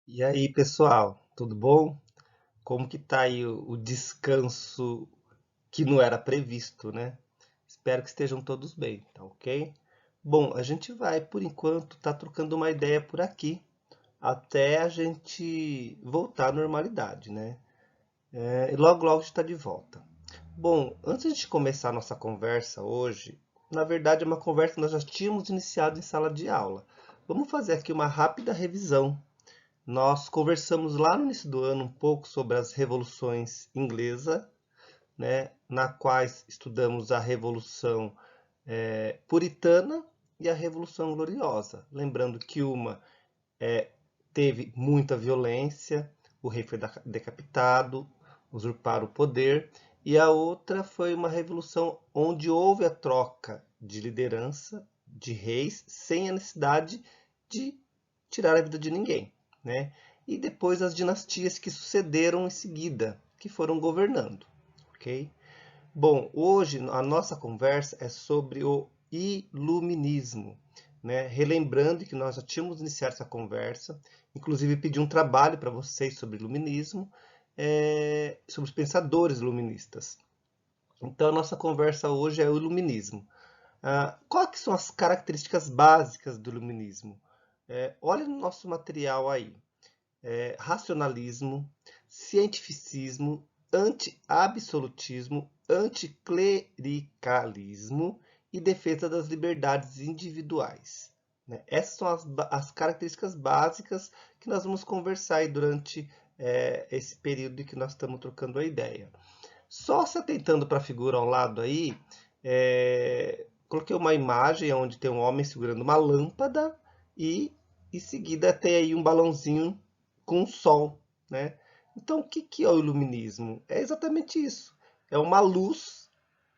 E aí, pessoal, tudo bom? Como que tá aí o descanso que não era previsto, né? Espero que estejam todos bem, tá ok? Bom, a gente vai, por enquanto, tá trocando uma ideia por aqui, até a gente voltar à normalidade, né? E logo, logo a gente está de volta. Bom, antes de começar a nossa conversa hoje, na verdade é uma conversa que nós já tínhamos iniciado em sala de aula. Vamos fazer aqui uma rápida revisão. Nós conversamos lá no início do ano um pouco sobre as revoluções inglesa, né, na quais estudamos a Revolução Puritana e a Revolução Gloriosa. Lembrando que uma teve muita violência, o rei foi decapitado, usurparam o poder, e a outra foi uma revolução onde houve a troca de liderança de reis sem a necessidade de tirar a vida de ninguém, né? E depois as dinastias que sucederam em seguida, que foram governando, ok? Bom, hoje a nossa conversa é sobre o iluminismo, né? Relembrando que nós já tínhamos iniciado essa conversa, inclusive pedi um trabalho para vocês sobre iluminismo, sobre os pensadores iluministas. Então a nossa conversa hoje é o iluminismo. Quais são as características básicas do iluminismo? Olha no nosso material aí. Racionalismo, cientificismo, anti-absolutismo, anticlericalismo e defesa das liberdades individuais, né? Essas são as características básicas que nós vamos conversar aí durante esse período em que nós estamos trocando a ideia. Só se atentando para a figura ao lado aí, coloquei uma imagem onde tem um homem segurando uma lâmpada e em seguida tem aí um balãozinho com o sol, né? Então, o que que é o iluminismo? É exatamente isso. É uma luz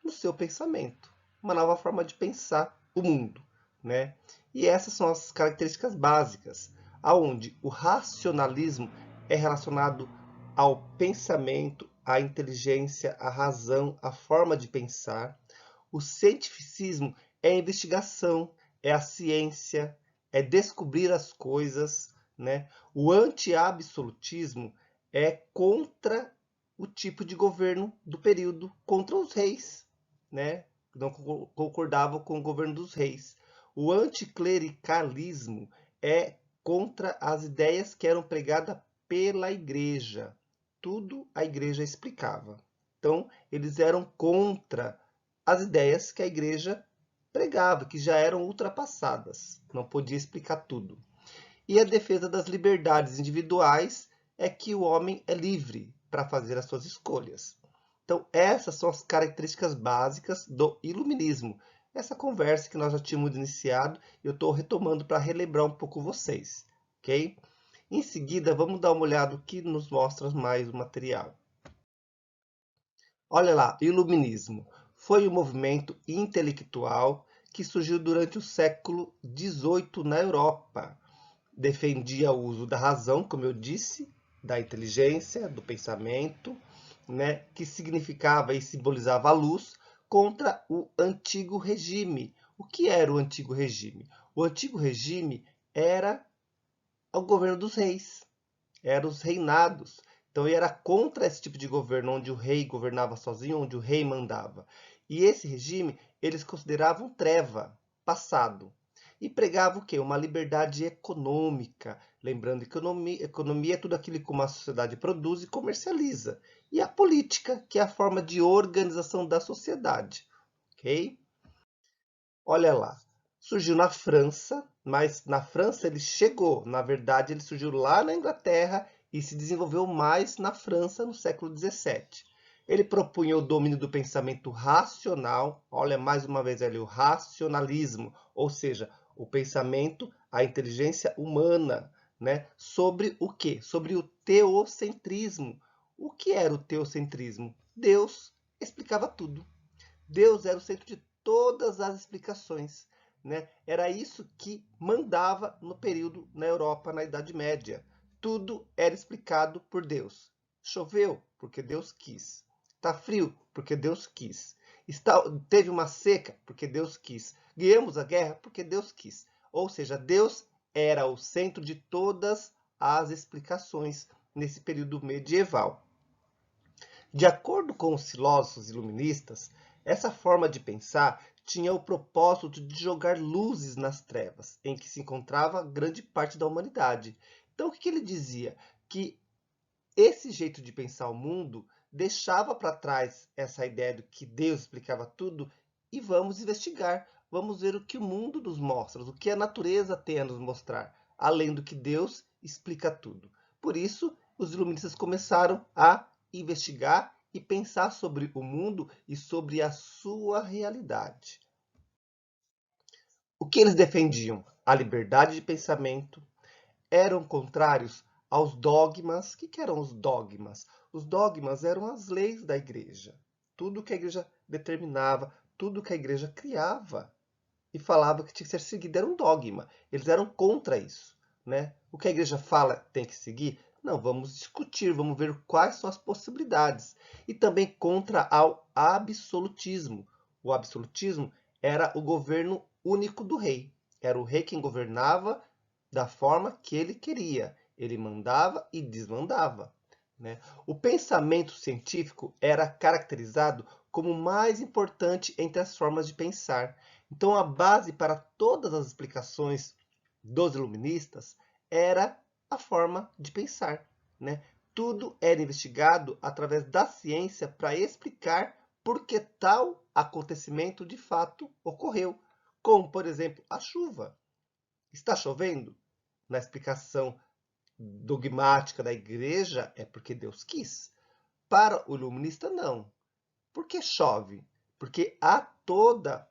no seu pensamento, uma nova forma de pensar o mundo, né? E essas são as características básicas, aonde o racionalismo é relacionado ao pensamento, à inteligência, à razão, à forma de pensar. O cientificismo é a investigação, é a ciência, é descobrir as coisas, né? O anti-absolutismo é contra o tipo de governo do período, contra os reis, né? Não concordavam com o governo dos reis. O anticlericalismo é contra as ideias que eram pregadas pela igreja. Tudo a igreja explicava. Então, eles eram contra as ideias que a igreja pregava, que já eram ultrapassadas. Não podia explicar tudo. E a defesa das liberdades individuais é que o homem é livre para fazer as suas escolhas. Então, essas são as características básicas do iluminismo. Essa conversa que nós já tínhamos iniciado, eu estou retomando para relembrar um pouco vocês, ok? Em seguida, vamos dar uma olhada no que nos mostra mais o material. Olha lá, iluminismo foi um movimento intelectual que surgiu durante o século XVIII na Europa. Defendia o uso da razão, como eu disse, da inteligência, do pensamento, né, que significava e simbolizava a luz contra o antigo regime. O que era o antigo regime? O antigo regime era o governo dos reis, eram os reinados. Então ele era contra esse tipo de governo, onde o rei governava sozinho, onde o rei mandava. E esse regime eles consideravam treva, passado. E pregava o quê? Uma liberdade econômica. Lembrando que economia é tudo aquilo que uma sociedade produz e comercializa. E a política, que é a forma de organização da sociedade. Ok? Olha lá, surgiu na França, mas na França ele chegou. Na verdade, ele surgiu lá na Inglaterra e se desenvolveu mais na França no século XVII. Ele propunha o domínio do pensamento racional, olha mais uma vez ali o racionalismo, ou seja, o pensamento, a inteligência humana, né? Sobre o quê? Sobre o teocentrismo. O que era o teocentrismo? Deus explicava tudo. Deus era o centro de todas as explicações, né? Era isso que mandava no período na Europa, na Idade Média. Tudo era explicado por Deus. Choveu porque Deus quis. Está frio porque Deus quis. Teve uma seca porque Deus quis. Ganhamos a guerra porque Deus quis. Ou seja, Deus era o centro de todas às explicações nesse período medieval. De acordo com os filósofos iluministas, essa forma de pensar tinha o propósito de jogar luzes nas trevas em que se encontrava grande parte da humanidade. Então, o que ele dizia? Que esse jeito de pensar o mundo deixava para trás essa ideia de que Deus explicava tudo e vamos investigar, vamos ver o que o mundo nos mostra, o que a natureza tem a nos mostrar, além do que Deus explica tudo. Por isso, os iluministas começaram a investigar e pensar sobre o mundo e sobre a sua realidade. O que eles defendiam? A liberdade de pensamento, eram contrários aos dogmas. O que eram os dogmas? Os dogmas eram as leis da igreja. Tudo que a igreja determinava, tudo que a igreja criava e falava que tinha que ser seguido era um dogma. Eles eram contra isso, né? O que a igreja fala tem que seguir? Não, vamos discutir, vamos ver quais são as possibilidades. E também contra ao absolutismo. O absolutismo era o governo único do rei. Era o rei quem governava da forma que ele queria. Ele mandava e desmandava, né? O pensamento científico era caracterizado como o mais importante entre as formas de pensar. Então, a base para todas as explicações dos iluministas era a forma de pensar, né? Tudo era investigado através da ciência para explicar por que tal acontecimento de fato ocorreu. Como, por exemplo, a chuva. Está chovendo? Na explicação dogmática da igreja, é porque Deus quis. Para o iluminista, não. Por que chove? Porque há toda,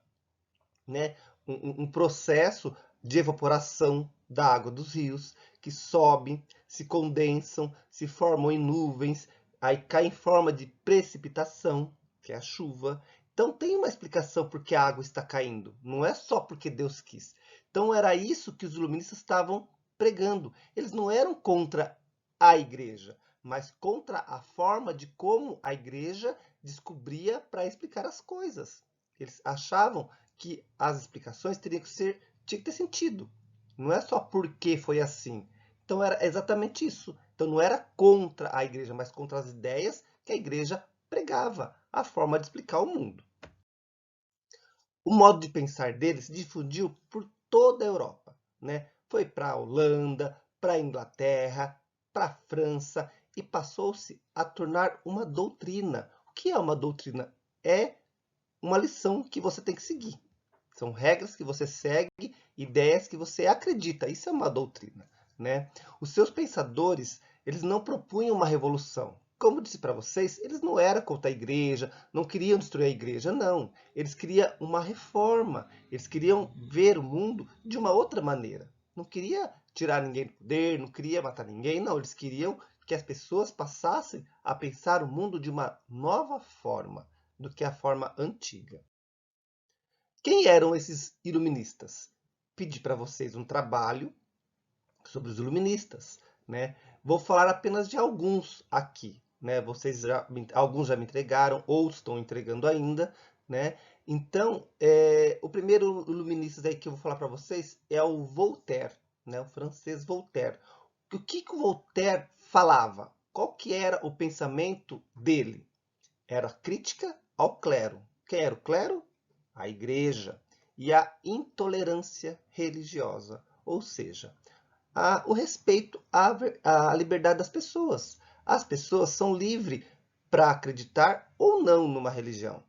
né, um processo de evaporação da água dos rios, que sobem, se condensam, se formam em nuvens, aí cai em forma de precipitação, que é a chuva. Então tem uma explicação por que a água está caindo, não é só porque Deus quis. Então era isso que os iluministas estavam pregando. Eles não eram contra a igreja, mas contra a forma de como a igreja descobria para explicar as coisas. Eles achavam que as explicações tinha que ter sentido. Não é só porque foi assim. Então era exatamente isso. Então não era contra a igreja, mas contra as ideias que a igreja pregava, a forma de explicar o mundo. O modo de pensar deles se difundiu por toda a Europa, né? Foi para a Holanda, para a Inglaterra, para a França e passou-se a tornar uma doutrina. O que é uma doutrina? É uma lição que você tem que seguir. São regras que você segue, ideias que você acredita. Isso é uma doutrina, né? Os seus pensadores, eles não propunham uma revolução. Como disse para vocês, eles não eram contra a igreja, não queriam destruir a igreja, não. Eles queriam uma reforma, eles queriam ver o mundo de uma outra maneira. Não queria tirar ninguém do poder, não queria matar ninguém, não. Eles queriam que as pessoas passassem a pensar o mundo de uma nova forma do que a forma antiga. Quem eram esses iluministas? Pedi para vocês um trabalho sobre os iluministas, né? Vou falar apenas de alguns aqui, né? Alguns já me entregaram, outros estão entregando ainda, né? Então, o primeiro iluminista aí que eu vou falar para vocês é o Voltaire, né? O francês Voltaire. O que o Voltaire falava? Qual que era o pensamento dele? Era crítica ao clero. Quem era o clero? A igreja. E a intolerância religiosa, ou seja, o respeito à liberdade das pessoas. As pessoas são livres para acreditar ou não numa religião.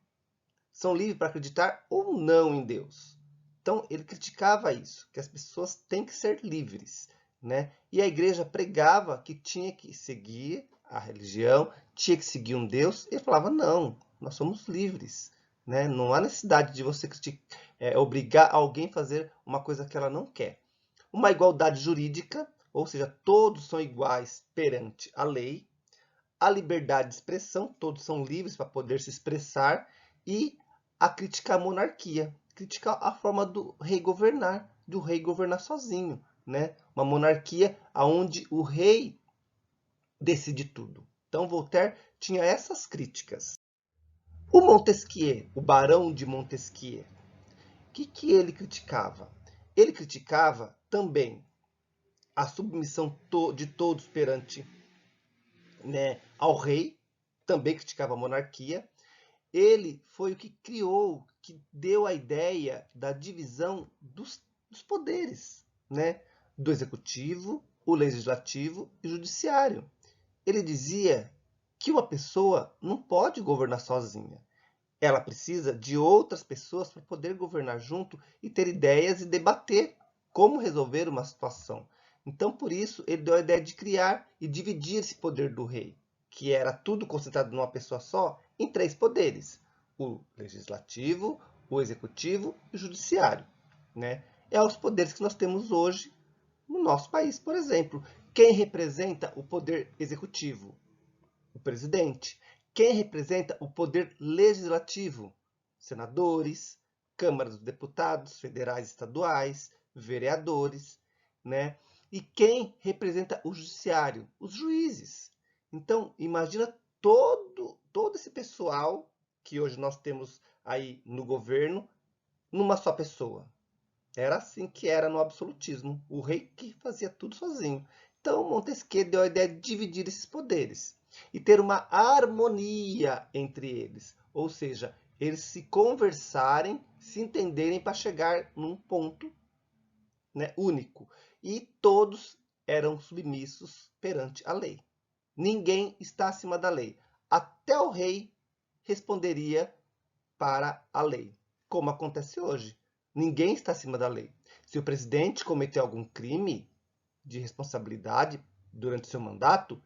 São livres para acreditar ou não em Deus. Então, ele criticava isso, que as pessoas têm que ser livres, né? E a igreja pregava que tinha que seguir a religião, tinha que seguir um Deus. Ele falava, não, nós somos livres, né? Não há necessidade de você obrigar alguém a fazer uma coisa que ela não quer. Uma igualdade jurídica, ou seja, todos são iguais perante a lei. A liberdade de expressão, todos são livres para poder se expressar. E a criticar a monarquia, criticar a forma do rei governar sozinho, né? Uma monarquia onde o rei decide tudo. Então Voltaire tinha essas críticas. O Montesquieu, o Barão de Montesquieu, o que ele criticava? Ele criticava também a submissão de todos perante, né, ao rei, também criticava a monarquia. Ele foi o que criou, que deu a ideia da divisão dos poderes, né, do executivo, o legislativo e o judiciário. Ele dizia que uma pessoa não pode governar sozinha. Ela precisa de outras pessoas para poder governar junto e ter ideias e debater como resolver uma situação. Então, por isso, ele deu a ideia de criar e dividir esse poder do rei, que era tudo concentrado numa pessoa só, em 3 poderes: o legislativo, o executivo e o judiciário, né? É os poderes que nós temos hoje no nosso país, por exemplo. Quem representa o poder executivo? O presidente. Quem representa o poder legislativo? Senadores, câmaras dos deputados, federais e estaduais, vereadores, né? E quem representa o judiciário? Os juízes. Então, imagina todo esse pessoal que hoje nós temos aí no governo numa só pessoa. Era assim que era no absolutismo, o rei que fazia tudo sozinho. Então Montesquieu deu a ideia de dividir esses poderes e ter uma harmonia entre eles, ou seja, eles se conversarem, se entenderem para chegar num ponto, né, único. E todos eram submissos perante a lei. Ninguém está acima da lei. Até o rei responderia para a lei, como acontece hoje. Ninguém está acima da lei. Se o presidente cometeu algum crime de responsabilidade durante seu mandato,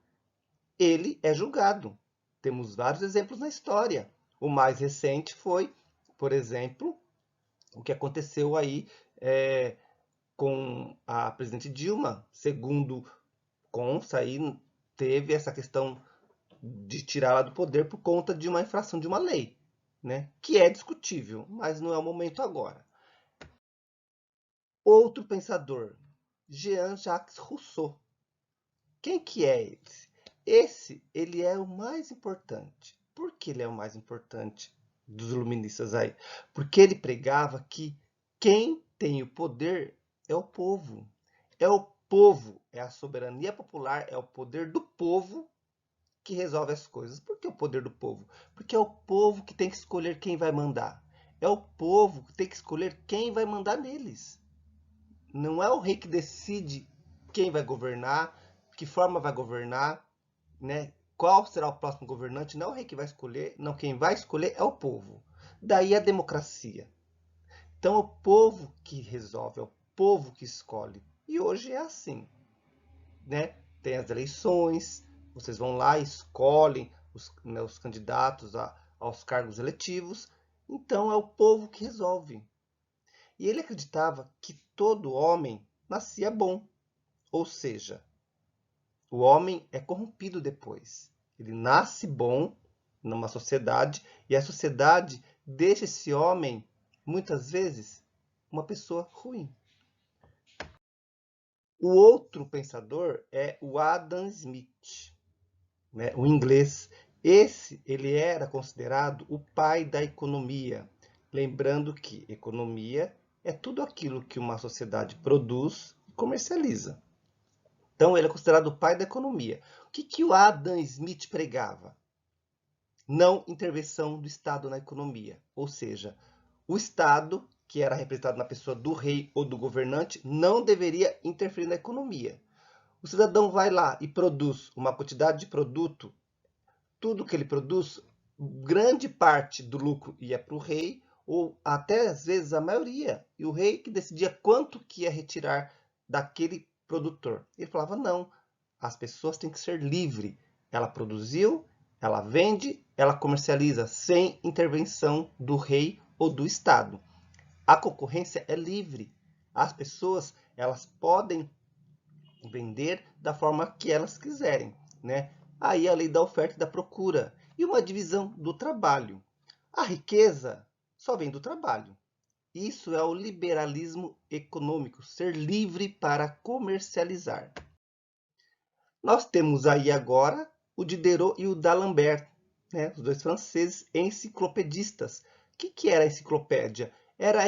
ele é julgado. Temos vários exemplos na história. O mais recente foi, por exemplo, o que aconteceu aí com a presidente Dilma. Segundo consta, aí teve essa questão de tirá-la do poder por conta de uma infração de uma lei, né? Que é discutível, mas não é o momento agora. Outro pensador, Jean-Jacques Rousseau. Quem que é esse? Ele é o mais importante. Por que ele é o mais importante dos iluministas aí? Porque ele pregava que quem tem o poder é o povo. É o povo, é a soberania popular, é o poder do povo que resolve as coisas. Por que o poder do povo? Porque é o povo que tem que escolher quem vai mandar. É o povo que tem que escolher quem vai mandar neles. Não é o rei que decide quem vai governar, que forma vai governar, né? Qual será o próximo governante? Não é o rei que vai escolher, não, quem vai escolher é o povo. Daí a democracia. Então é o povo que resolve, é o povo que escolhe. E hoje é assim, né? Tem as eleições, vocês vão lá e escolhem né, os candidatos aos cargos eletivos. Então é o povo que resolve. E ele acreditava que todo homem nascia bom, ou seja, o homem é corrompido depois. Ele nasce bom numa sociedade e a sociedade deixa esse homem, muitas vezes, uma pessoa ruim. O outro pensador é o Adam Smith, né, o inglês. Ele era considerado o pai da economia. Lembrando que economia é tudo aquilo que uma sociedade produz e comercializa. Então, ele é considerado o pai da economia. O que o Adam Smith pregava? Não intervenção do Estado na economia. Ou seja, o Estado, que era representado na pessoa do rei ou do governante, não deveria interferir na economia. O cidadão vai lá e produz uma quantidade de produto, tudo que ele produz, grande parte do lucro ia para o rei, ou até às vezes a maioria, e o rei que decidia quanto que ia retirar daquele produtor. Ele falava, não, as pessoas têm que ser livres. Ela produziu, ela vende, ela comercializa, sem intervenção do rei ou do Estado. A concorrência é livre. As pessoas, elas podem vender da forma que elas quiserem, né? Aí a lei da oferta e da procura e uma divisão do trabalho. A riqueza só vem do trabalho. Isso é o liberalismo econômico, ser livre para comercializar. Nós temos aí agora o Diderot e o D'Alembert, né? Os dois franceses enciclopedistas. O que era a enciclopédia? Era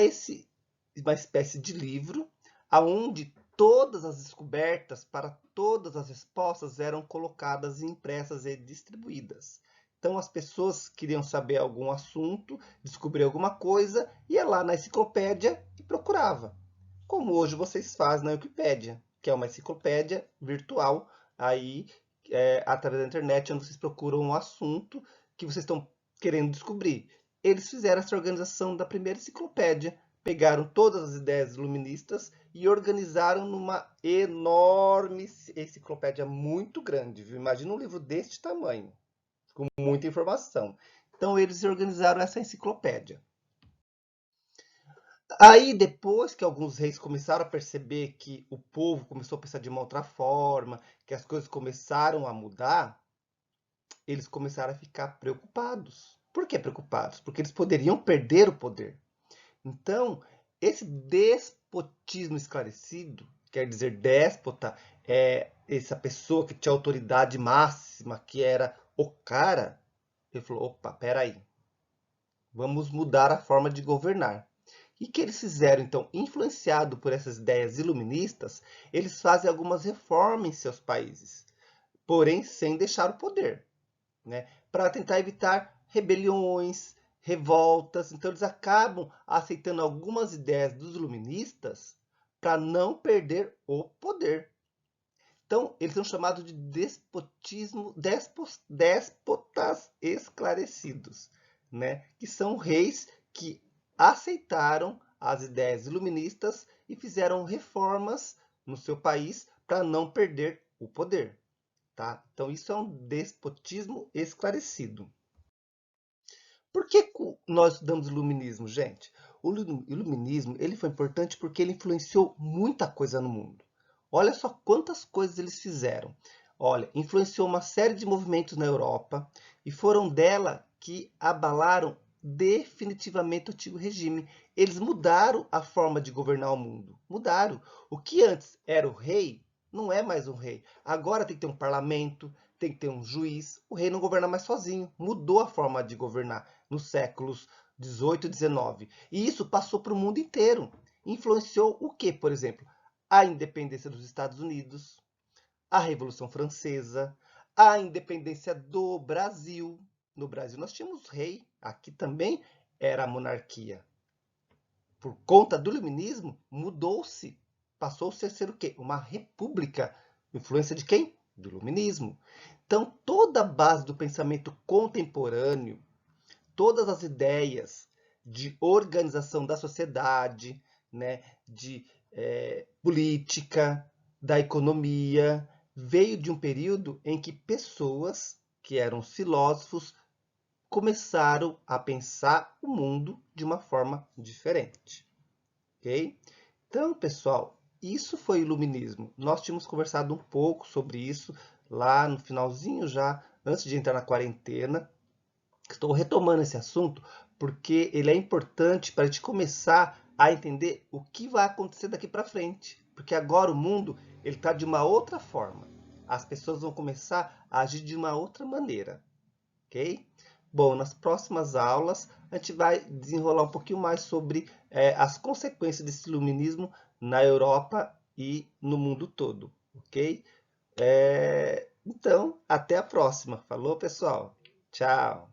uma espécie de livro onde todas as descobertas, para todas as respostas eram colocadas impressas e distribuídas. Então, as pessoas queriam saber algum assunto, descobrir alguma coisa, ia lá na enciclopédia e procurava. Como hoje vocês fazem na Wikipédia, que é uma enciclopédia virtual, aí, através da internet, onde vocês procuram um assunto que vocês estão querendo descobrir. Eles fizeram essa organização da primeira enciclopédia, pegaram todas as ideias iluministas e organizaram numa enorme enciclopédia muito grande, viu? Imagina um livro deste tamanho, com muita informação. Então, eles organizaram essa enciclopédia. Aí, depois que alguns reis começaram a perceber que o povo começou a pensar de uma outra forma, que as coisas começaram a mudar, eles começaram a ficar preocupados. Por que preocupados? Porque eles poderiam perder o poder. Então, esse despotismo esclarecido, quer dizer, déspota, é essa pessoa que tinha autoridade máxima, que era o cara, ele falou, opa, peraí, vamos mudar a forma de governar. E que eles fizeram, então, influenciado por essas ideias iluministas, eles fazem algumas reformas em seus países, porém sem deixar o poder, né? Para tentar evitar rebeliões, revoltas. Então, eles acabam aceitando algumas ideias dos iluministas para não perder o poder. Então, eles são chamados de déspotas esclarecidos, né? Que são reis que aceitaram as ideias iluministas e fizeram reformas no seu país para não perder o poder. Tá? Então, isso é um despotismo esclarecido. Por que nós estudamos iluminismo, gente? O iluminismo ele foi importante porque ele influenciou muita coisa no mundo. Olha só quantas coisas eles fizeram. Olha, influenciou uma série de movimentos na Europa e foram dela que abalaram definitivamente o antigo regime. Eles mudaram a forma de governar o mundo. Mudaram. O que antes era o rei, não é mais um rei. Agora tem que ter um parlamento, tem que ter um juiz. O rei não governa mais sozinho. Mudou a forma de governar nos séculos 18 e 19. E isso passou para o mundo inteiro. Influenciou o que, por exemplo? A independência dos Estados Unidos, a Revolução Francesa, a independência do Brasil. No Brasil nós tínhamos rei, aqui também era a monarquia. Por conta do iluminismo, mudou-se. Passou-se a ser o quê? Uma república. Influência de quem? Do iluminismo. Então, toda a base do pensamento contemporâneo, todas as ideias de organização da sociedade, né, de política, da economia, veio de um período em que pessoas que eram filósofos começaram a pensar o mundo de uma forma diferente. Ok? Então, pessoal, isso foi iluminismo. Nós tínhamos conversado um pouco sobre isso lá no finalzinho já, antes de entrar na quarentena. Estou retomando esse assunto porque ele é importante para a gente começar a entender o que vai acontecer daqui para frente. Porque agora o mundo ele está de uma outra forma. As pessoas vão começar a agir de uma outra maneira, ok? Bom, nas próximas aulas a gente vai desenrolar um pouquinho mais sobre as consequências desse iluminismo na Europa e no mundo todo, ok? Então, até a próxima. Falou, pessoal. Tchau.